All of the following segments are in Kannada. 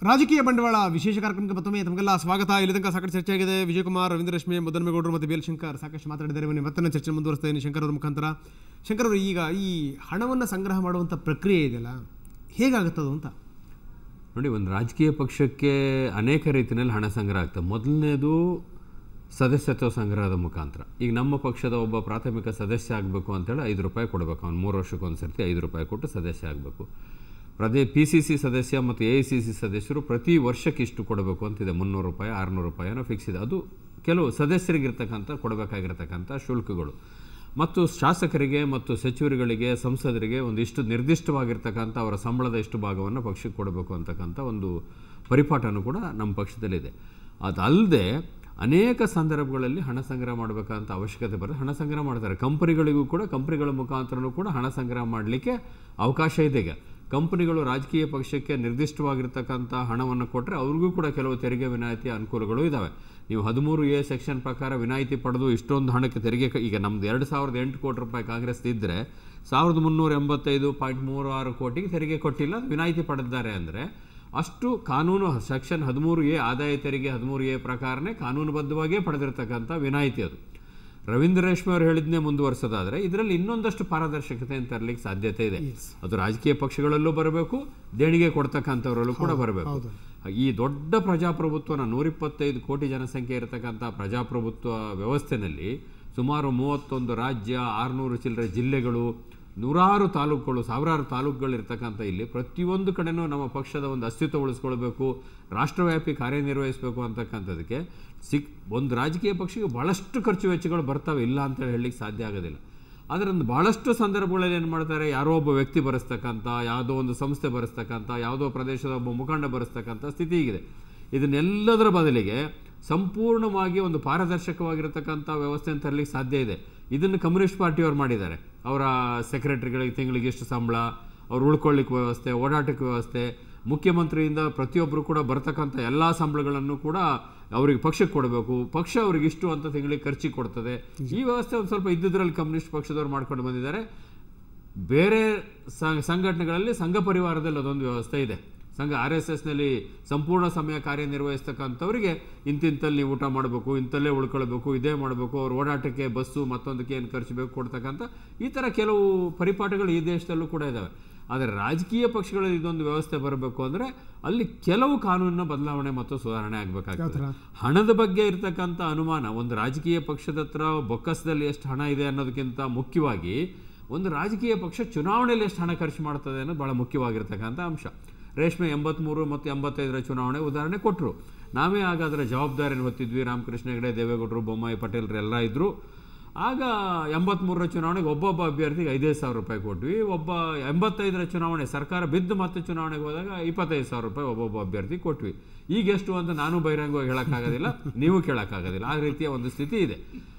ರಾಜಕೀಯ ಬಂಡವಾಳ ವಿಶೇಷ ಕಾರ್ಯಕ್ರಮಕ್ಕೆ ಮತ್ತೊಮ್ಮೆ ತಮಗೆಲ್ಲ ಸ್ವಾಗತ. ಇಲ್ಲಿ ತನಕ ಸಾಕಷ್ಟು ಚರ್ಚೆ ಆಗಿದೆ. ವಿಜಯಕುಮಾರ್, ರವೀಂದ್ರ ರಶ್ಮಿ, ಮುದ್ದನಮೇಗೌಡರು ಮತ್ತು ಬೇಲ್ ಶಂಕರ್ ಸಾಕಷ್ಟು ಮಾತಾಡಿದ್ದಾರೆ. ಮತ್ತೆ ಚರ್ಚೆ ಮುಂದುವರಿಸ್ತಾ ಇದ್ದೀನಿ ಶಂಕರ್ ಅವರ ಮುಖಾಂತರ. ಶಂಕರ್ ಅವರು, ಈಗ ಈ ಹಣವನ್ನು ಸಂಗ್ರಹ ಮಾಡುವಂಥ ಪ್ರಕ್ರಿಯೆ ಇದೆಯಲ್ಲ, ಹೇಗಾಗುತ್ತದು ಅಂತ ನೋಡಿ. ಒಂದು ರಾಜಕೀಯ ಪಕ್ಷಕ್ಕೆ ಅನೇಕ ರೀತಿಯಲ್ಲಿ ಹಣ ಸಂಗ್ರಹ ಆಗ್ತದೆ. ಮೊದಲನೇದು ಸದಸ್ಯತ್ವ ಸಂಗ್ರಹದ ಮುಖಾಂತರ. ಈಗ ನಮ್ಮ ಪಕ್ಷದ ಒಬ್ಬ ಪ್ರಾಥಮಿಕ ಸದಸ್ಯ ಆಗಬೇಕು ಅಂತೇಳಿ 5 ರೂಪಾಯಿ ಕೊಡಬೇಕು. ಅವ್ನು 3 ವರ್ಷಕ್ಕೊಂದು ಸರ್ತಿ 5 ರೂಪಾಯಿ ಕೊಟ್ಟು ಸದಸ್ಯ ಆಗಬೇಕು. PCC ಸದಸ್ಯ ಮತ್ತು AICC ಸದಸ್ಯರು ಪ್ರತಿ ವರ್ಷಕ್ಕೆ ಇಷ್ಟು ಕೊಡಬೇಕು ಅಂತಿದೆ. 300 ರೂಪಾಯಿ 600 ರೂಪಾಯಿನೋ ಫಿಕ್ಸ್ ಇದೆ. ಅದು ಕೆಲವು ಸದಸ್ಯರಿಗಿರ್ತಕ್ಕಂಥ ಕೊಡಬೇಕಾಗಿರ್ತಕ್ಕಂಥ ಶುಲ್ಕಗಳು. ಮತ್ತು ಶಾಸಕರಿಗೆ ಮತ್ತು ಸಚಿವರುಗಳಿಗೆ, ಸಂಸದರಿಗೆ ಒಂದಿಷ್ಟು ನಿರ್ದಿಷ್ಟವಾಗಿರ್ತಕ್ಕಂಥ ಅವರ ಸಂಬಳದ ಇಷ್ಟು ಭಾಗವನ್ನು ಪಕ್ಷಕ್ಕೆ ಕೊಡಬೇಕು ಅಂತಕ್ಕಂಥ ಒಂದು ಪರಿಪಾಠನೂ ಕೂಡ ನಮ್ಮ ಪಕ್ಷದಲ್ಲಿದೆ. ಅದಲ್ಲದೆ ಅನೇಕ ಸಂದರ್ಭಗಳಲ್ಲಿ ಹಣ ಸಂಗ್ರಹ ಮಾಡಬೇಕಂತ ಅವಶ್ಯಕತೆ ಬರುತ್ತೆ. ಹಣ ಸಂಗ್ರಹ ಮಾಡ್ತಾರೆ. ಕಂಪನಿಗಳಿಗೂ ಕೂಡ, ಕಂಪನಿಗಳ ಮುಖಾಂತರನೂ ಕೂಡ ಹಣ ಸಂಗ್ರಹ ಮಾಡಲಿಕ್ಕೆ ಅವಕಾಶ ಇದೆ. ಈಗ ಕಂಪನಿಗಳು ರಾಜಕೀಯ ಪಕ್ಷಕ್ಕೆ ನಿರ್ದಿಷ್ಟವಾಗಿರ್ತಕ್ಕಂಥ ಹಣವನ್ನು ಕೊಟ್ಟರೆ ಅವ್ರಿಗೂ ಕೂಡ ಕೆಲವು ತೆರಿಗೆ ವಿನಾಯಿತಿ ಅನುಕೂಲಗಳು ಇದ್ದಾವೆ. ನೀವು 13A ಸೆಕ್ಷನ್ ಪ್ರಕಾರ ವಿನಾಯಿತಿ ಪಡೆದು ಇಷ್ಟೊಂದು ಹಣಕ್ಕೆ ತೆರಿಗೆ, ಈಗ ನಮ್ಮದು 2008 ಕೋಟಿ ರೂಪಾಯಿ ಕಾಂಗ್ರೆಸ್ ಇದ್ದರೆ 1385.36 ಕೋಟಿಗೆ ತೆರಿಗೆ ಕೊಟ್ಟಿಲ್ಲ, ವಿನಾಯಿತಿ ಪಡೆದಿದ್ದಾರೆ. ಅಂದರೆ ಅಷ್ಟು ಕಾನೂನು ಸೆಕ್ಷನ್ 13A ಆದಾಯ ತೆರಿಗೆ 13A ಪ್ರಕಾರನೇ ಕಾನೂನುಬದ್ಧವಾಗಿಯೇ ಪಡೆದಿರ್ತಕ್ಕಂಥ ವಿನಾಯಿತಿ ಅದು. ರವೀಂದ್ರ ರೇಷ್ಮೆ ಅವರು ಹೇಳಿದ್ನೇ ಮುಂದುವರಿಸೋದಾದರೆ ಇದರಲ್ಲಿ ಇನ್ನೊಂದಷ್ಟು ಪಾರದರ್ಶಕತೆಯನ್ನು ತರಲಿಕ್ಕೆ ಸಾಧ್ಯತೆ ಇದೆ. ಅದು ರಾಜಕೀಯ ಪಕ್ಷಗಳಲ್ಲೂ ಬರಬೇಕು, ದೇಣಿಗೆ ಕೊಡ್ತಕ್ಕಂಥವರಲ್ಲೂ ಕೂಡ ಬರಬೇಕು. ಈ ದೊಡ್ಡ ಪ್ರಜಾಪ್ರಭುತ್ವನ 125 ಕೋಟಿ ಜನಸಂಖ್ಯೆ ಇರತಕ್ಕಂಥ ಪ್ರಜಾಪ್ರಭುತ್ವ ವ್ಯವಸ್ಥೆಯಲ್ಲಿ ಸುಮಾರು 31 ರಾಜ್ಯ, 600 ಚಿಲ್ಲರೆ ಜಿಲ್ಲೆಗಳು, ನೂರಾರು ತಾಲೂಕುಗಳು, ಸಾವಿರಾರು ತಾಲೂಕುಗಳು ಇರ್ತಕ್ಕಂಥ ಇಲ್ಲಿ ಪ್ರತಿಯೊಂದು ಕಡೆನೂ ನಮ್ಮ ಪಕ್ಷದ ಒಂದು ಅಸ್ತಿತ್ವ ಉಳಿಸ್ಕೊಳ್ಬೇಕು, ರಾಷ್ಟ್ರವ್ಯಾಪಿ ಕಾರ್ಯನಿರ್ವಹಿಸಬೇಕು ಅಂತಕ್ಕಂಥದ್ದಕ್ಕೆ ಒಂದು ರಾಜಕೀಯ ಪಕ್ಷಕ್ಕೆ ಭಾಳಷ್ಟು ಖರ್ಚು ವೆಚ್ಚಗಳು ಬರ್ತವೆ, ಇಲ್ಲ ಅಂತೇಳಿ ಹೇಳಲಿಕ್ಕೆ ಸಾಧ್ಯ ಆಗೋದಿಲ್ಲ. ಅದರಿಂದ ಭಾಳಷ್ಟು ಸಂದರ್ಭಗಳಲ್ಲಿ ಏನು ಮಾಡ್ತಾರೆ, ಯಾರೋ ಒಬ್ಬ ವ್ಯಕ್ತಿ ಬರೆಸ್ತಕ್ಕಂಥ, ಯಾವುದೋ ಒಂದು ಸಂಸ್ಥೆ ಬರೆಸ್ತಕ್ಕಂಥ, ಯಾವುದೋ ಪ್ರದೇಶದ ಒಬ್ಬ ಮುಖಂಡ ಬರೆಸ್ತಕ್ಕಂಥ ಸ್ಥಿತಿ ಇದೆ. ಇದನ್ನೆಲ್ಲದರ ಬದಲಿಗೆ ಸಂಪೂರ್ಣವಾಗಿ ಒಂದು ಪಾರದರ್ಶಕವಾಗಿರತಕ್ಕಂಥ ವ್ಯವಸ್ಥೆಯನ್ನು ತರಲಿಕ್ಕೆ ಸಾಧ್ಯ ಇದೆ. ಇದನ್ನು ಕಮ್ಯುನಿಸ್ಟ್ ಪಾರ್ಟಿಯವರು ಮಾಡಿದ್ದಾರೆ. ಅವರ ಸೆಕ್ರೆಟರಿಗಳಿಗೆ ತಿಂಗಳಿಗೆ ಎಷ್ಟು ಸಂಬಳ, ಅವ್ರು ಉಳ್ಕೊಳ್ಳಿಕ್ಕೆ ವ್ಯವಸ್ಥೆ, ಓಡಾಟಕ್ಕೆ ವ್ಯವಸ್ಥೆ, ಮುಖ್ಯಮಂತ್ರಿಯಿಂದ ಪ್ರತಿಯೊಬ್ಬರು ಕೂಡ ಬರ್ತಕ್ಕಂಥ ಎಲ್ಲ ಸಂಬಳಗಳನ್ನು ಕೂಡ ಅವರಿಗೆ ಪಕ್ಷಕ್ಕೆ ಕೊಡಬೇಕು, ಪಕ್ಷ ಅವ್ರಿಗೆ ಇಷ್ಟು ಅಂತ ತಿಂಗಳಿಗೆ ಖರ್ಚಿಗೆ ಕೊಡ್ತದೆ. ಈ ವ್ಯವಸ್ಥೆ ಒಂದು ಸ್ವಲ್ಪ ಇದ್ದಿದ್ರಲ್ಲಿ ಕಮ್ಯುನಿಸ್ಟ್ ಪಕ್ಷದವ್ರು ಮಾಡ್ಕೊಂಡು ಬಂದಿದ್ದಾರೆ. ಬೇರೆ ಸಂಘಟನೆಗಳಲ್ಲಿ ಸಂಘ ಪರಿವಾರದಲ್ಲಿ ಅದೊಂದು ವ್ಯವಸ್ಥೆ ಇದೆ. ಸಂಘ RSSನಲ್ಲಿ ಸಂಪೂರ್ಣ ಸಮಯ ಕಾರ್ಯನಿರ್ವಹಿಸ್ತಕ್ಕಂಥವರಿಗೆ ಇಂತಿಂತಲ್ಲಿ ನೀವು ಊಟ ಮಾಡಬೇಕು, ಇಂತಲ್ಲೇ ಉಳ್ಕೊಳ್ಬೇಕು, ಇದೇ ಮಾಡಬೇಕು, ಅವ್ರ ಓಡಾಟಕ್ಕೆ ಬಸ್ಸು ಮತ್ತೊಂದಕ್ಕೆ ಏನು ಖರ್ಚು ಬೇಕು ಕೊಡ್ತಕ್ಕಂಥ ಈ ಥರ ಕೆಲವು ಪರಿಪಾಠಗಳು ಈ ದೇಶದಲ್ಲೂ ಕೂಡ ಇದ್ದಾವೆ. ಆದರೆ ರಾಜಕೀಯ ಪಕ್ಷಗಳಲ್ಲಿ ಇದೊಂದು ವ್ಯವಸ್ಥೆ ಬರಬೇಕು ಅಂದರೆ ಅಲ್ಲಿ ಕೆಲವು ಕಾನೂನಿನ ಬದಲಾವಣೆ ಮತ್ತು ಸುಧಾರಣೆ ಆಗಬೇಕಾಗ್ತದೆ. ಹಣದ ಬಗ್ಗೆ ಇರತಕ್ಕಂಥ ಅನುಮಾನ, ಒಂದು ರಾಜಕೀಯ ಪಕ್ಷದ ಹತ್ರ ಬೊಕ್ಕಸದಲ್ಲಿ ಎಷ್ಟು ಹಣ ಇದೆ ಅನ್ನೋದಕ್ಕಿಂತ ಮುಖ್ಯವಾಗಿ ಒಂದು ರಾಜಕೀಯ ಪಕ್ಷ ಚುನಾವಣೆಯಲ್ಲಿ ಎಷ್ಟು ಹಣ ಖರ್ಚು ಮಾಡ್ತದೆ ಅನ್ನೋದು ಭಾಳ ಮುಖ್ಯವಾಗಿರ್ತಕ್ಕಂಥ ಅಂಶ. ರೇಷ್ಮೆ 83 ಮತ್ತು 85ರ ಚುನಾವಣೆ ಉದಾಹರಣೆ ಕೊಟ್ಟರು. ನಾವೇ ಆಗ ಅದರ ಜವಾಬ್ದಾರಿಯನ್ನು ಹೊತ್ತಿದ್ವಿ. ರಾಮಕೃಷ್ಣ ಹೆಗಡೆ, ದೇವೇಗೌಡರು, ಬೊಮ್ಮಾಯಿ, ಪಟೇಲ್ರು ಎಲ್ಲ ಇದ್ದರು. ಆಗ 83ರ ಚುನಾವಣೆಗೆ ಒಬ್ಬೊಬ್ಬ ಅಭ್ಯರ್ಥಿಗೆ 5,000 ರೂಪಾಯಿ ಕೊಟ್ವಿ. 85ರ ಚುನಾವಣೆ ಸರ್ಕಾರ ಬಿದ್ದು ಮತ್ತೆ ಚುನಾವಣೆಗೆ ಹೋದಾಗ 25,000 ರೂಪಾಯಿ ಒಬ್ಬೊಬ್ಬ ಅಭ್ಯರ್ಥಿ ಕೊಟ್ವಿ. ಈಗ ಎಷ್ಟು ಅಂತ ನಾನು ಬಹಿರಂಗವಾಗಿ ಹೇಳೋಕ್ಕಾಗೋದಿಲ್ಲ, ನೀವು ಕೇಳೋಕ್ಕಾಗೋದಿಲ್ಲ. ಆ ರೀತಿಯ ಒಂದು ಸ್ಥಿತಿ ಇದೆ.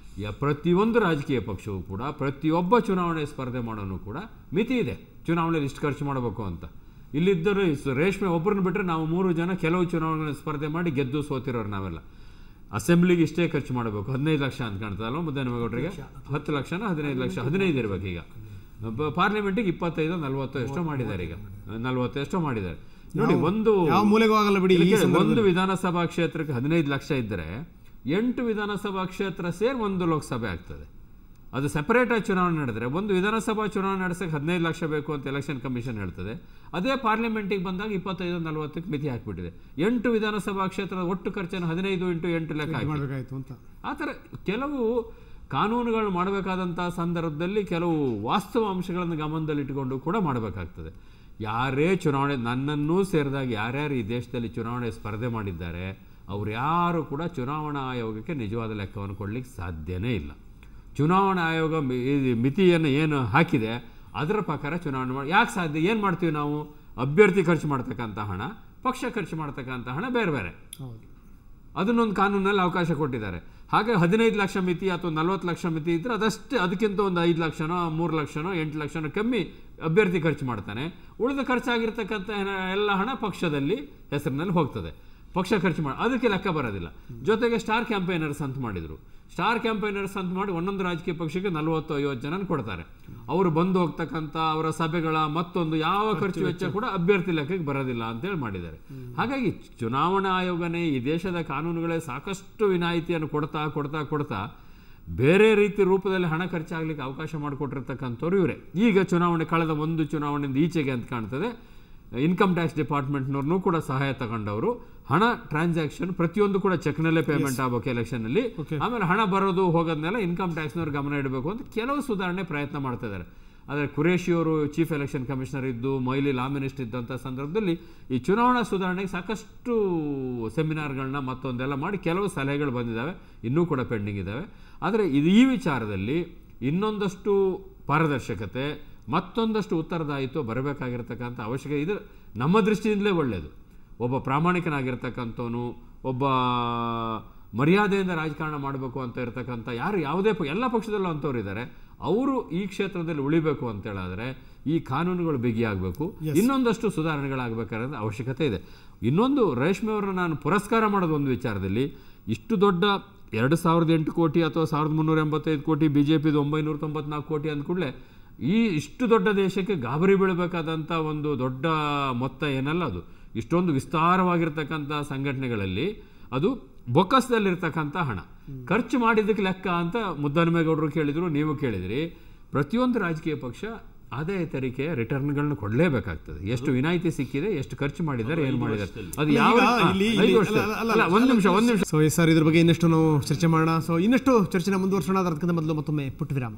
ಪ್ರತಿಯೊಂದು ರಾಜಕೀಯ ಪಕ್ಷವೂ ಕೂಡ, ಪ್ರತಿಯೊಬ್ಬ ಚುನಾವಣೆ ಸ್ಪರ್ಧೆ ಮಾಡೋನು ಕೂಡ ಮಿತಿ ಇದೆ, ಚುನಾವಣೆಯಲ್ಲಿ ಇಷ್ಟು ಖರ್ಚು ಮಾಡಬೇಕು ಅಂತ. ಇಲ್ಲಿದ್ದರೂ ರೇಷ್ಮೆ ಒಬ್ಬರನ್ನ ಬಿಟ್ಟರೆ ನಾವು 3 ಜನ ಕೆಲವು ಚುನಾವಣೆಗಳ ಸ್ಪರ್ಧೆ ಮಾಡಿ ಗೆದ್ದು ಸೋತಿರೋರು ನಾವೆಲ್ಲ. ಅಸೆಂಬ್ಲಿಗೆ ಇಷ್ಟೇ ಖರ್ಚು ಮಾಡಬೇಕು, 15 ಲಕ್ಷ ಅಂತ ಕಾಣ್ತದಲ್ವ ಮುದ್ದನಮೇಗೌಡರಿಗೆ, 10 ಲಕ್ಷನ 15 ಲಕ್ಷ, 15 ಇರಬೇಕು. ಈಗ ಪಾರ್ಲಿಮೆಂಟಿಗೆ 25 40 ಎಷ್ಟೋ ಮಾಡಿದ್ದಾರೆ, ಈಗ 40 ಎಷ್ಟೋ ಮಾಡಿದ್ದಾರೆ ನೋಡಿ. ಒಂದು ವಿಧಾನಸಭಾ ಕ್ಷೇತ್ರಕ್ಕೆ 15 ಲಕ್ಷ ಇದ್ದರೆ 8 ವಿಧಾನಸಭಾ ಕ್ಷೇತ್ರ ಸೇರಿ 1 ಲೋಕಸಭೆ ಆಗ್ತದೆ. ಅದು ಸೆಪರೇಟಾಗಿ ಚುನಾವಣೆ ನಡೆದರೆ ಒಂದು ವಿಧಾನಸಭಾ ಚುನಾವಣೆ ನಡೆಸೋಕ್ಕೆ 15 ಲಕ್ಷ ಬೇಕು ಅಂತ ಎಲೆಕ್ಷನ್ ಕಮಿಷನ್ ಹೇಳ್ತದೆ. ಅದೇ ಪಾರ್ಲಿಮೆಂಟಿಗೆ ಬಂದಾಗ 25-40ಕ್ಕೆ ಮಿತಿ ಹಾಕಿಬಿಟ್ಟಿದೆ. 8 ವಿಧಾನಸಭಾ ಕ್ಷೇತ್ರದ ಒಟ್ಟು ಖರ್ಚನ್ನು 15 × 8 ಲೆಕ್ಕ ಹಾಕಬೇಕಾಯಿತು ಅಂತ. ಆ ಥರ ಕೆಲವು ಕಾನೂನುಗಳು ಮಾಡಬೇಕಾದಂಥ ಸಂದರ್ಭದಲ್ಲಿ ಕೆಲವು ವಾಸ್ತವ ಅಂಶಗಳನ್ನು ಗಮನದಲ್ಲಿಟ್ಟುಕೊಂಡು ಕೂಡ ಮಾಡಬೇಕಾಗ್ತದೆ. ಯಾರೇ ಚುನಾವಣೆ, ನನ್ನನ್ನೂ ಸೇರಿದಾಗ ಯಾರ್ಯಾರು ಈ ದೇಶದಲ್ಲಿ ಚುನಾವಣೆ ಸ್ಪರ್ಧೆ ಮಾಡಿದ್ದಾರೆ ಅವ್ರು ಯಾರು ಕೂಡ ಚುನಾವಣಾ ಆಯೋಗಕ್ಕೆ ನಿಜವಾದ ಲೆಕ್ಕವನ್ನು ಕೊಡಲಿಕ್ಕೆ ಸಾಧ್ಯನೇ ಇಲ್ಲ. ಚುನಾವಣಾ ಆಯೋಗ ಮಿತಿಯನ್ನು ಏನು ಹಾಕಿದೆ ಅದರ ಪ್ರಕಾರ ಚುನಾವಣೆ ಮಾಡಿ ಯಾಕೆ ಸಾಧ್ಯ? ಏನು ಮಾಡ್ತೀವಿ ನಾವು? ಅಭ್ಯರ್ಥಿ ಖರ್ಚು ಮಾಡ್ತಕ್ಕಂಥ ಹಣ, ಪಕ್ಷ ಖರ್ಚು ಮಾಡ್ತಕ್ಕಂಥ ಹಣ ಬೇರೆ ಬೇರೆ. ಅದನ್ನೊಂದು ಕಾನೂನಲ್ಲಿ ಅವಕಾಶ ಕೊಟ್ಟಿದ್ದಾರೆ. ಹಾಗೆ 15 ಲಕ್ಷ ಮಿತಿ ಅಥವಾ 40 ಲಕ್ಷ ಮಿತಿ ಇದ್ದರೆ ಅದಷ್ಟೇ, ಅದಕ್ಕಿಂತ ಒಂದು 5 ಲಕ್ಷನೋ 3 ಲಕ್ಷನೋ 8 ಲಕ್ಷನೋ ಕಮ್ಮಿ ಅಭ್ಯರ್ಥಿ ಖರ್ಚು ಮಾಡ್ತಾನೆ. ಉಳಿದ ಖರ್ಚಾಗಿರ್ತಕ್ಕಂಥ ಎಲ್ಲ ಹಣ ಪಕ್ಷದಲ್ಲಿ ಹೆಸರಿನಲ್ಲಿ ಹೋಗ್ತದೆ. ಪಕ್ಷ ಖರ್ಚು ಮಾಡಿ ಅದಕ್ಕೆ ಲೆಕ್ಕ ಬರೋದಿಲ್ಲ. ಜೊತೆಗೆ ಸ್ಟಾರ್ ಕ್ಯಾಂಪೈನರ್ಸ್ ಅಂತ ಮಾಡಿದರು. ಸ್ಟಾರ್ ಕ್ಯಾಂಪೈನರ್ಸ್ ಅಂತ ಮಾಡಿ ಒಂದೊಂದು ರಾಜಕೀಯ ಪಕ್ಷಕ್ಕೆ 40-50 ಜನ ಕೊಡ್ತಾರೆ. ಅವರು ಬಂದು ಹೋಗ್ತಕ್ಕಂಥ ಅವರ ಸಭೆಗಳ ಮತ್ತೊಂದು ಯಾವ ಖರ್ಚು ವೆಚ್ಚ ಕೂಡ ಅಭ್ಯರ್ಥಿ ಲೆಕ್ಕಕ್ಕೆ ಬರೋದಿಲ್ಲ ಅಂತೇಳಿ ಮಾಡಿದ್ದಾರೆ. ಹಾಗಾಗಿ ಚುನಾವಣಾ ಆಯೋಗನೇ ಈ ದೇಶದ ಕಾನೂನುಗಳೇ ಸಾಕಷ್ಟು ವಿನಾಯಿತಿಯನ್ನು ಕೊಡ್ತಾ ಕೊಡ್ತಾ ಕೊಡ್ತಾ ಬೇರೆ ರೀತಿ ರೂಪದಲ್ಲಿ ಹಣ ಖರ್ಚಾಗಲಿಕ್ಕೆ ಅವಕಾಶ ಮಾಡಿಕೊಟ್ಟಿರ್ತಕ್ಕಂಥವ್ರು ಇವರೇ. ಈಗ ಚುನಾವಣೆ ಕಳೆದ ಒಂದು ಚುನಾವಣೆಯಿಂದ ಈಚೆಗೆ ಅಂತ ಕಾಣ್ತದೆ ಇನ್ಕಮ್ ಟ್ಯಾಕ್ಸ್ ಡಿಪಾರ್ಟ್ಮೆಂಟ್ನವ್ರನ್ನೂ ಕೂಡ ಸಹಾಯ ತಗೊಂಡವರು ಹಣ ಟ್ರಾನ್ಸಾಕ್ಷನ್ ಪ್ರತಿಯೊಂದು ಕೂಡ ಚೆಕ್ನಲ್ಲೇ ಪೇಮೆಂಟ್ ಆಗಬೇಕು ಎಲೆಕ್ಷನ್ನಲ್ಲಿ. ಆಮೇಲೆ ಹಣ ಬರೋದು ಹೋಗೋದನ್ನೆಲ್ಲ ಇನ್ಕಮ್ ಟ್ಯಾಕ್ಸ್ನವ್ರು ಗಮನ ಇಡಬೇಕು ಅಂತ ಕೆಲವು ಸುಧಾರಣೆ ಪ್ರಯತ್ನ ಮಾಡ್ತಾ ಇದ್ದಾರೆ. ಆದರೆ ಖುರೇಶಿಯವರು ಚೀಫ್ ಎಲೆಕ್ಷನ್ ಕಮಿಷನರ್ ಇದ್ದು, ಮೊಯ್ಲಿ ಲಾ ಮಿನಿಸ್ಟರ್ ಇದ್ದಂಥ ಸಂದರ್ಭದಲ್ಲಿ ಈ ಚುನಾವಣಾ ಸುಧಾರಣೆಗೆ ಸಾಕಷ್ಟು ಸೆಮಿನಾರ್ಗಳನ್ನ ಮತ್ತೊಂದೆಲ್ಲ ಮಾಡಿ ಕೆಲವು ಸಲಹೆಗಳು ಬಂದಿದ್ದಾವೆ, ಇನ್ನೂ ಕೂಡ ಪೆಂಡಿಂಗ್ ಇದ್ದಾವೆ. ಆದರೆ ಈ ವಿಚಾರದಲ್ಲಿ ಇನ್ನೊಂದಷ್ಟು ಪಾರದರ್ಶಕತೆ, ಮತ್ತೊಂದಷ್ಟು ಉತ್ತರದಾಯಿತ್ವ ಬರಬೇಕಾಗಿರ್ತಕ್ಕಂಥ ಅವಶ್ಯಕತೆ ಇದು ನಮ್ಮ ದೃಷ್ಟಿಯಿಂದಲೇ ಒಳ್ಳೆಯದು. ಒಬ್ಬ ಪ್ರಾಮಾಣಿಕನಾಗಿರ್ತಕ್ಕಂಥವನು, ಒಬ್ಬ ಮರ್ಯಾದೆಯಿಂದ ರಾಜಕಾರಣ ಮಾಡಬೇಕು ಅಂತ ಇರ್ತಕ್ಕಂಥ ಯಾರು ಯಾವುದೇ ಎಲ್ಲ ಪಕ್ಷದಲ್ಲೂ ಅಂಥವ್ರು ಇದ್ದಾರೆ, ಅವರು ಈ ಕ್ಷೇತ್ರದಲ್ಲಿ ಉಳಿಬೇಕು ಅಂತೇಳಿದ್ರೆ ಈ ಕಾನೂನುಗಳು ಬಿಗಿಯಾಗಬೇಕು, ಇನ್ನೊಂದಷ್ಟು ಸುಧಾರಣೆಗಳಾಗಬೇಕಾದ ಅವಶ್ಯಕತೆ ಇದೆ. ಇನ್ನೊಂದು ರೇಷ್ಮೆ ಅವರನ್ನು ನಾನು ಪುರಸ್ಕಾರ ಮಾಡೋದು ಒಂದು ವಿಚಾರದಲ್ಲಿ, ಇಷ್ಟು ದೊಡ್ಡ 2008 ಕೋಟಿ ಅಥವಾ 1385 ಕೋಟಿ, BJPದು 994 ಕೋಟಿ ಅಂದ್ಕೂಡಲೇ ಇಷ್ಟು ದೊಡ್ಡ ದೇಶಕ್ಕೆ ಗಾಬರಿ ಬೀಳಬೇಕಾದಂಥ ಒಂದು ದೊಡ್ಡ ಮೊತ್ತ ಏನಲ್ಲ ಅದು. ಇಷ್ಟೊಂದು ವಿಸ್ತಾರವಾಗಿರ್ತಕ್ಕಂಥ ಸಂಘಟನೆಗಳಲ್ಲಿ ಅದು ಬೊಕ್ಕಸದಲ್ಲಿರ್ತಕ್ಕಂಥ ಹಣ ಖರ್ಚು ಮಾಡಿದ್ದಕ್ಕೆ ಲೆಕ್ಕ ಅಂತ ಮುದ್ದಹನುಮೇಗೌಡರು ಕೇಳಿದರು, ನೀವು ಕೇಳಿದ್ರಿ. ಪ್ರತಿಯೊಂದು ರಾಜಕೀಯ ಪಕ್ಷ ಆದಾಯ ತೆರಿಗೆಯ ರಿಟರ್ನ್ಗಳನ್ನ ಕೊಡಲೇಬೇಕಾಗ್ತದೆ. ಎಷ್ಟು ವಿನಾಯಿತಿ ಸಿಕ್ಕಿದೆ, ಎಷ್ಟು ಖರ್ಚು ಮಾಡಿದ್ದಾರೆ, ಏನು ಮಾಡಿದ್ದಾರೆ, ಅದು ಯಾವ ಒಂದು ನಿಮಿಷ. ಸೊ ಸರ್, ಇದ್ರ ಬಗ್ಗೆ ಇನ್ನಷ್ಟು ನಾವು ಚರ್ಚೆ ಮಾಡೋಣ. ಸೊ ಇನ್ನಷ್ಟು ಚರ್ಚೆನ ಮುಂದುವರ್ಸೋಣ. ಅದಕ್ಕಿಂತ ಮೊದಲು ಮತ್ತೊಮ್ಮೆ ಪುಟ್ಟ ವಿರಾಮ.